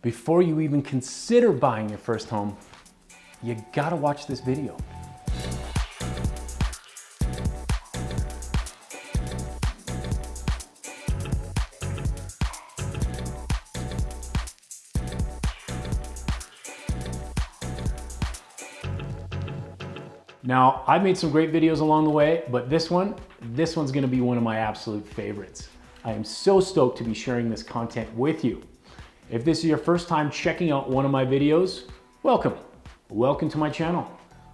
Before you even consider buying your first home, you gotta watch this video. Now, I've made some great videos along the way, but this one's gonna be one of my absolute favorites. I am so stoked to be sharing this content with you. If this is your first time checking out one of my videos, welcome. Welcome to my channel.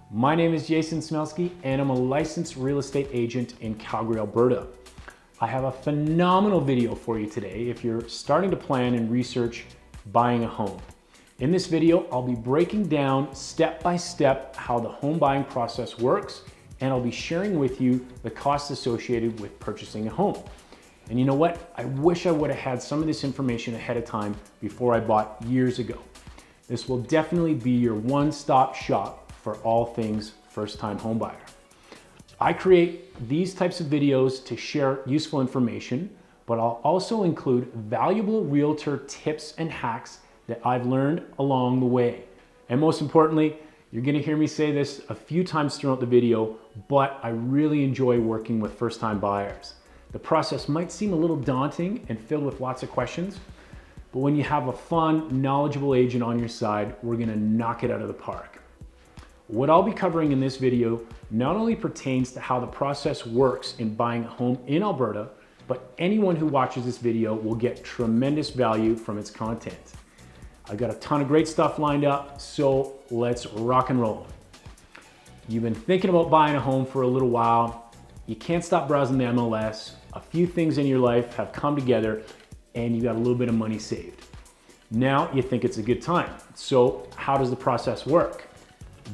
My name is Jason Smylski, and I'm a licensed real estate agent in Calgary, Alberta. I have a phenomenal video for you today if you're starting to plan and research buying a home. In this video, I'll be breaking down step by step how the home buying process works, and I'll be sharing with you the costs associated with purchasing a home. And you know what? I wish I would have had some of this information ahead of time before I bought years ago. This will definitely be your one-stop shop for all things first-time homebuyer. I create these types of videos to share useful information, but I'll also include valuable realtor tips and hacks that I've learned along the way. And most importantly, you're gonna hear me say this a few times throughout the video, but I really enjoy working with first-time buyers. The process might seem a little daunting and filled with lots of questions, but when you have a fun, knowledgeable agent on your side, we're gonna knock it out of the park. What I'll be covering in this video not only pertains to how the process works in buying a home in Alberta, but anyone who watches this video will get tremendous value from its content. I've got a ton of great stuff lined up, so let's rock and roll. You've been thinking about buying a home for a little while. You can't stop browsing the MLS. A few things in your life have come together and you got a little bit of money saved. Now you think it's a good time. So how does the process work?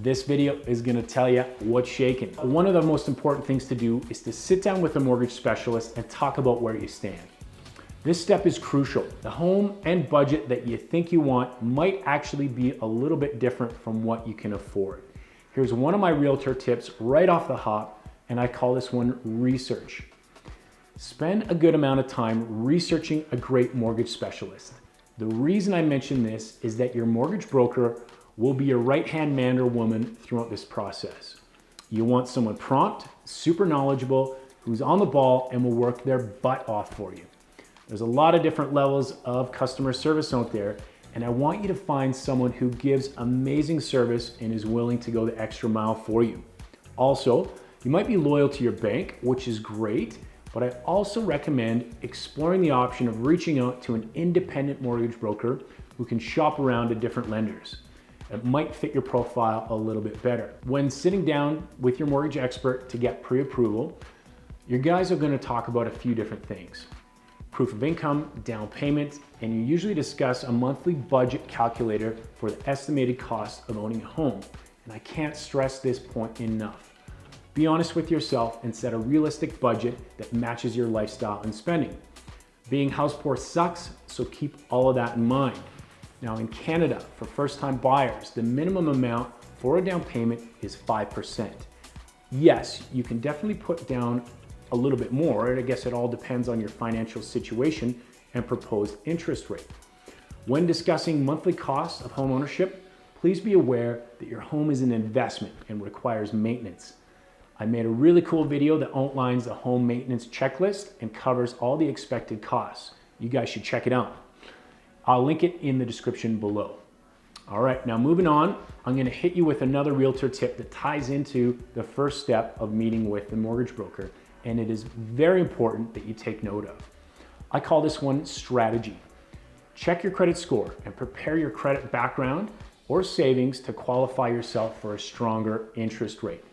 This video is gonna tell you what's shaking. One of the most important things to do is to sit down with a mortgage specialist and talk about where you stand. This step is crucial. The home and budget that you think you want might actually be a little bit different from what you can afford. Here's one of my realtor tips right off the hop, and I call this one research. Spend a good amount of time researching a great mortgage specialist. The reason I mention this is that your mortgage broker will be your right-hand man or woman throughout this process. You want someone prompt, super knowledgeable, who's on the ball and will work their butt off for you. There's a lot of different levels of customer service out there, and I want you to find someone who gives amazing service and is willing to go the extra mile for you. Also, you might be loyal to your bank, which is great, but I also recommend exploring the option of reaching out to an independent mortgage broker who can shop around to different lenders. It might fit your profile a little bit better. When sitting down with your mortgage expert to get pre-approval, your guys are going to talk about a few different things. Proof of income, down payment, and you usually discuss a monthly budget calculator for the estimated cost of owning a home. And I can't stress this point enough. Be honest with yourself and set a realistic budget that matches your lifestyle and spending. Being house poor sucks, so keep all of that in mind. Now in Canada, for first-time buyers, the minimum amount for a down payment is 5%. Yes, you can definitely put down a little bit more, and I guess it all depends on your financial situation and proposed interest rate. When discussing monthly costs of home ownership, please be aware that your home is an investment and requires maintenance. I made a really cool video that outlines the home maintenance checklist and covers all the expected costs. You guys should check it out. I'll link it in the description below. All right, now moving on, I'm gonna hit you with another realtor tip that ties into the first step of meeting with the mortgage broker, and it is very important that you take note of. I call this one strategy. Check your credit score and prepare your credit background or savings to qualify yourself for a stronger interest rate.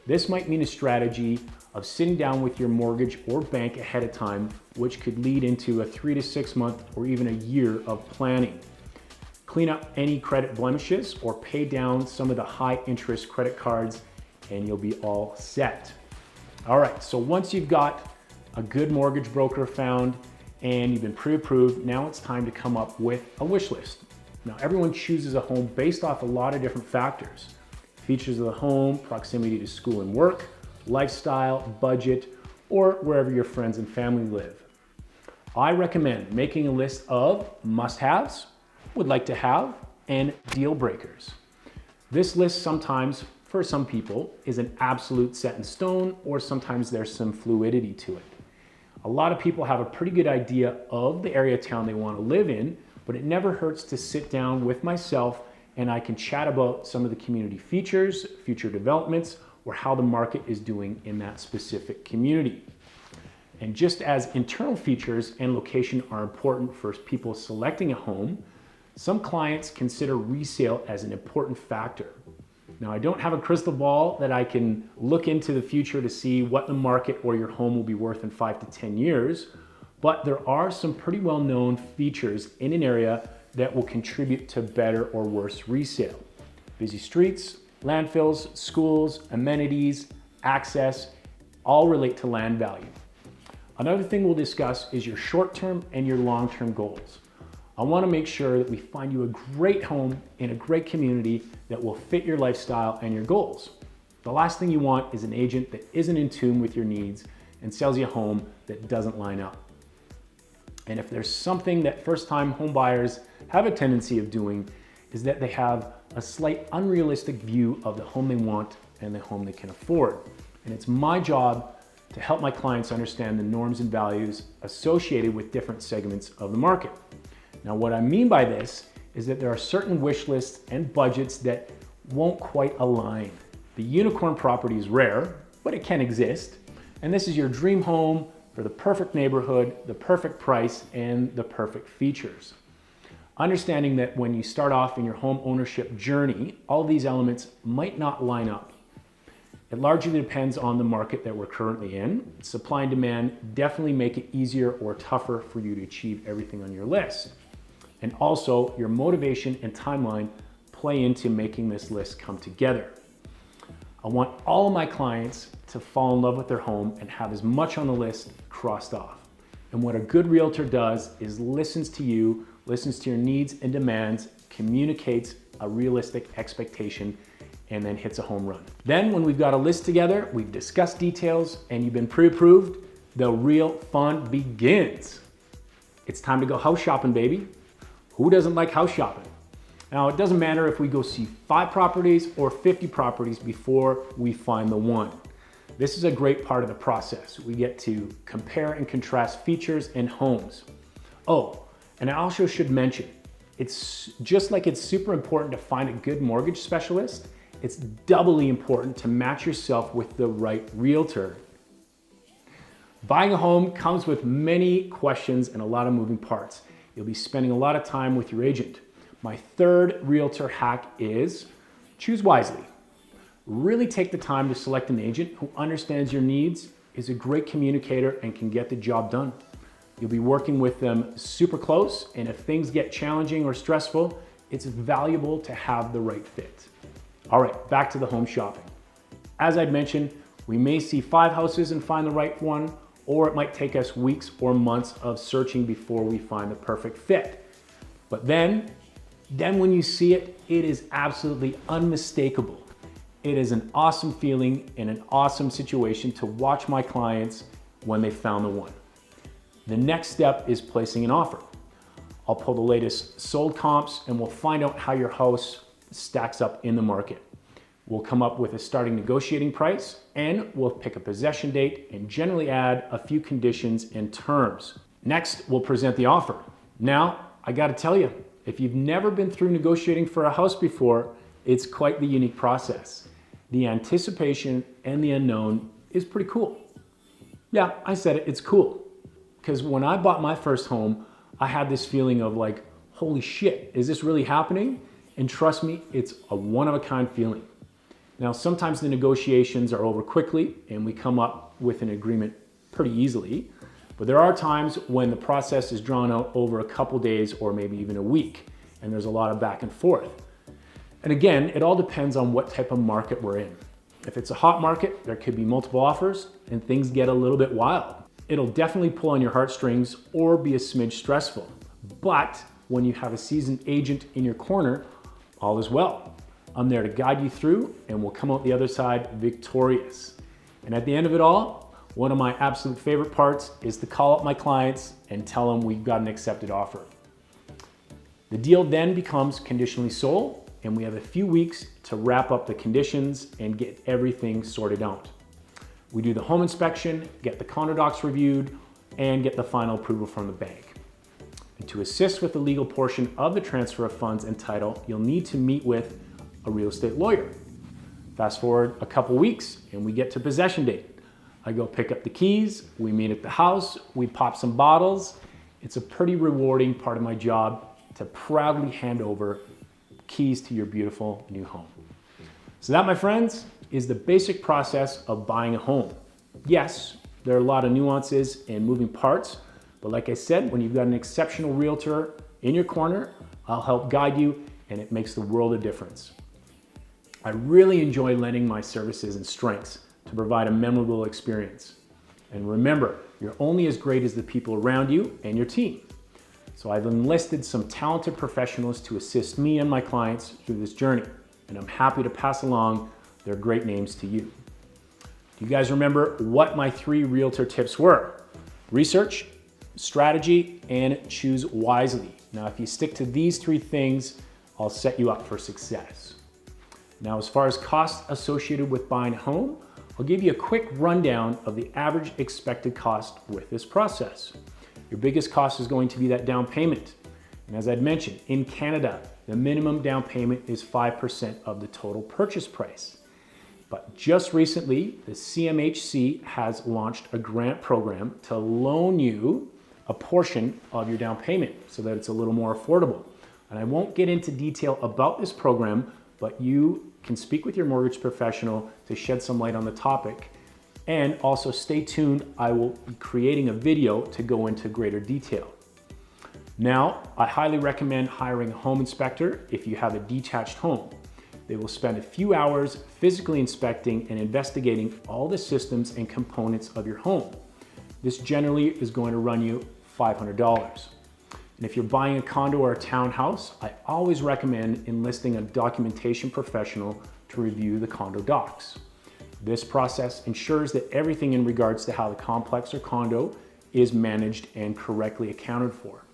This might mean a strategy of sitting down with your mortgage or bank ahead of time, which could lead into a 3 to 6 month or even a year of planning. Clean up any credit blemishes or pay down some of the high interest credit cards and you'll be all set. All right, so once you've got a good mortgage broker found and you've been pre-approved, now it's time to come up with a wish list. Now everyone chooses a home based off a lot of different factors. Features of the home, proximity to school and work, lifestyle, budget, or wherever your friends and family live. I recommend making a list of must-haves, would like to have, and deal breakers. This list sometimes, for some people, is an absolute set in stone, or sometimes there's some fluidity to it. A lot of people have a pretty good idea of the area of town they want to live in, but it never hurts to sit down with myself and I can chat about some of the community features, future developments, or how the market is doing in that specific community. And just as internal features and location are important for people selecting a home, some clients consider resale as an important factor. Now, I don't have a crystal ball that I can look into the future to see what the market or your home will be worth in 5 to 10 years, but there are some pretty well-known features in an area that will contribute to better or worse resale. Busy streets, landfills, schools, amenities, access, all relate to land value. Another thing we'll discuss is your short-term and your long-term goals. I want to make sure that we find you a great home in a great community that will fit your lifestyle and your goals. The last thing you want is an agent that isn't in tune with your needs and sells you a home that doesn't line up. And if there's something that first-time home buyers have a tendency of doing, is that they have a slight unrealistic view of the home they want and the home they can afford. And it's my job to help my clients understand the norms and values associated with different segments of the market. Now, what I mean by this is that there are certain wish lists and budgets that won't quite align. The unicorn property is rare, but it can exist. And this is your dream home for the perfect neighborhood, the perfect price, and the perfect features. Understanding that when you start off in your home ownership journey, all these elements might not line up. It largely depends on the market that we're currently in. Supply and demand definitely make it easier or tougher for you to achieve everything on your list. And also, your motivation and timeline play into making this list come together. I want all of my clients to fall in love with their home and have as much on the list crossed off. And what a good realtor does is listens to you, listens to your needs and demands, communicates a realistic expectation, and then hits a home run. Then when we've got a list together, we've discussed details, and you've been pre-approved, the real fun begins. It's time to go house shopping, baby. Who doesn't like house shopping? Now, it doesn't matter if we go see 5 properties or 50 properties before we find the one. This is a great part of the process. We get to compare and contrast features and homes. Oh, and I also should mention, it's just like it's super important to find a good mortgage specialist, it's doubly important to match yourself with the right realtor. Buying a home comes with many questions and a lot of moving parts. You'll be spending a lot of time with your agent. My third realtor hack is choose wisely. Really take the time to select an agent who understands your needs, is a great communicator, and can get the job done. You'll be working with them super close, and if things get challenging or stressful, it's valuable to have the right fit. All right, back to the home shopping. As I'd mentioned, we may see 5 houses and find the right one, or it might take us weeks or months of searching before we find the perfect fit. But then when you see it, it is absolutely unmistakable. It is an awesome feeling and an awesome situation to watch my clients when they found the one. The next step is placing an offer. I'll pull the latest sold comps and we'll find out how your house stacks up in the market. We'll come up with a starting negotiating price, and we'll pick a possession date and generally add a few conditions and terms. Next, we'll present the offer. Now, I gotta tell you, if you've never been through negotiating for a house before, it's quite the unique process. The anticipation and the unknown is pretty cool. Yeah, I said it, it's cool. Because when I bought my first home, I had this feeling of like, holy shit, is this really happening? And trust me, it's a one-of-a-kind feeling. Now, sometimes the negotiations are over quickly and we come up with an agreement pretty easily, but there are times when the process is drawn out over a couple days or maybe even a week, and there's a lot of back and forth. And again, it all depends on what type of market we're in. If it's a hot market, there could be multiple offers and things get a little bit wild. It'll definitely pull on your heartstrings or be a smidge stressful. But when you have a seasoned agent in your corner, all is well. I'm there to guide you through, and we'll come out the other side victorious. And at the end of it all, one of my absolute favorite parts is to call up my clients and tell them we've got an accepted offer. The deal then becomes conditionally sold, and we have a few weeks to wrap up the conditions and get everything sorted out. We do the home inspection, get the condo docs reviewed, and get the final approval from the bank. And to assist with the legal portion of the transfer of funds and title, you'll need to meet with a real estate lawyer. Fast forward a couple weeks and we get to possession date. I go pick up the keys, we meet at the house, we pop some bottles. It's a pretty rewarding part of my job to proudly hand over keys to your beautiful new home. So that, my friends, is the basic process of buying a home. Yes, there are a lot of nuances and moving parts, but like I said, when you've got an exceptional realtor in your corner, I'll help guide you, and it makes the world of difference. I really enjoy lending my services and strengths to provide a memorable experience. And remember, you're only as great as the people around you and your team. So I've enlisted some talented professionals to assist me and my clients through this journey, and I'm happy to pass along their great names to you. Do you guys remember what my 3 realtor tips were? Research, strategy, and choose wisely. Now, if you stick to these 3 things, I'll set you up for success. Now, as far as costs associated with buying a home, I'll give you a quick rundown of the average expected cost with this process. Your biggest cost is going to be that down payment. And as I'd mentioned, in Canada, the minimum down payment is 5% of the total purchase price. But just recently, the CMHC has launched a grant program to loan you a portion of your down payment so that it's a little more affordable. And I won't get into detail about this program, but you can speak with your mortgage professional to shed some light on the topic. And also stay tuned, I will be creating a video to go into greater detail. Now, I highly recommend hiring a home inspector if you have a detached home. They will spend a few hours physically inspecting and investigating all the systems and components of your home. This generally is going to run you $500. And if you're buying a condo or a townhouse, I always recommend enlisting a documentation professional to review the condo docs. This process ensures that everything in regards to how the complex or condo is managed and correctly accounted for.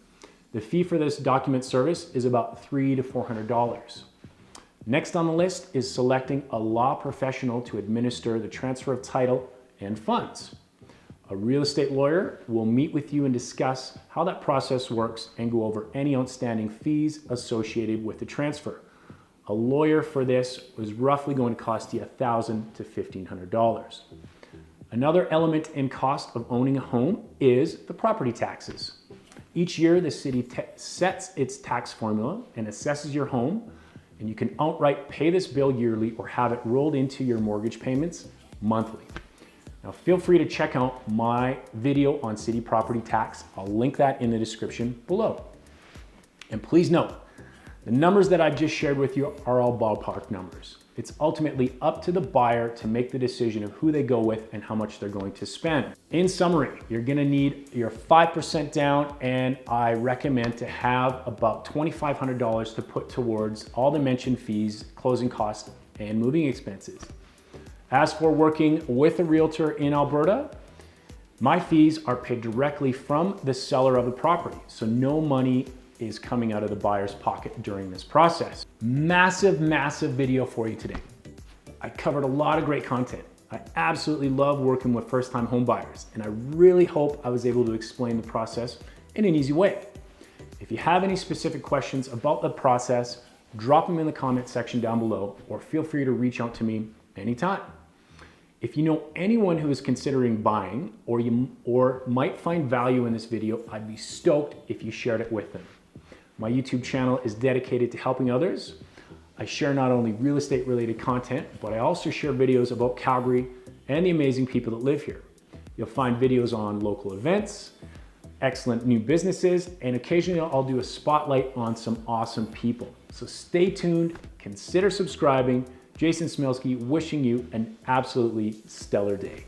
The fee for this document service is about $300 to $400. Next on the list is selecting a law professional to administer the transfer of title and funds. A real estate lawyer will meet with you and discuss how that process works and go over any outstanding fees associated with the transfer. A lawyer for this is roughly going to cost you $1,000 to $1,500. Another element in cost of owning a home is the property taxes. Each year, the city sets its tax formula and assesses your home, and you can outright pay this bill yearly or have it rolled into your mortgage payments monthly. Now, feel free to check out my video on city property tax. I'll link that in the description below. And please note, the numbers that I've just shared with you are all ballpark numbers. It's ultimately up to the buyer to make the decision of who they go with and how much they're going to spend. In summary, you're gonna need your 5% down, and I recommend to have about $2,500 to put towards all the mentioned fees, closing costs, and moving expenses. As for working with a realtor in Alberta, my fees are paid directly from the seller of the property, so no money is coming out of the buyer's pocket during this process. Massive, massive video for you today. I covered a lot of great content. I absolutely love working with first-time home buyers, and I really hope I was able to explain the process in an easy way. If you have any specific questions about the process, drop them in the comment section down below, or feel free to reach out to me anytime. If you know anyone who is considering buying or might find value in this video, I'd be stoked if you shared it with them. My YouTube channel is dedicated to helping others. I share not only real estate related content, but I also share videos about Calgary and the amazing people that live here. You'll find videos on local events, excellent new businesses, and occasionally I'll do a spotlight on some awesome people. So stay tuned, consider subscribing. Jason Smylski wishing you an absolutely stellar day.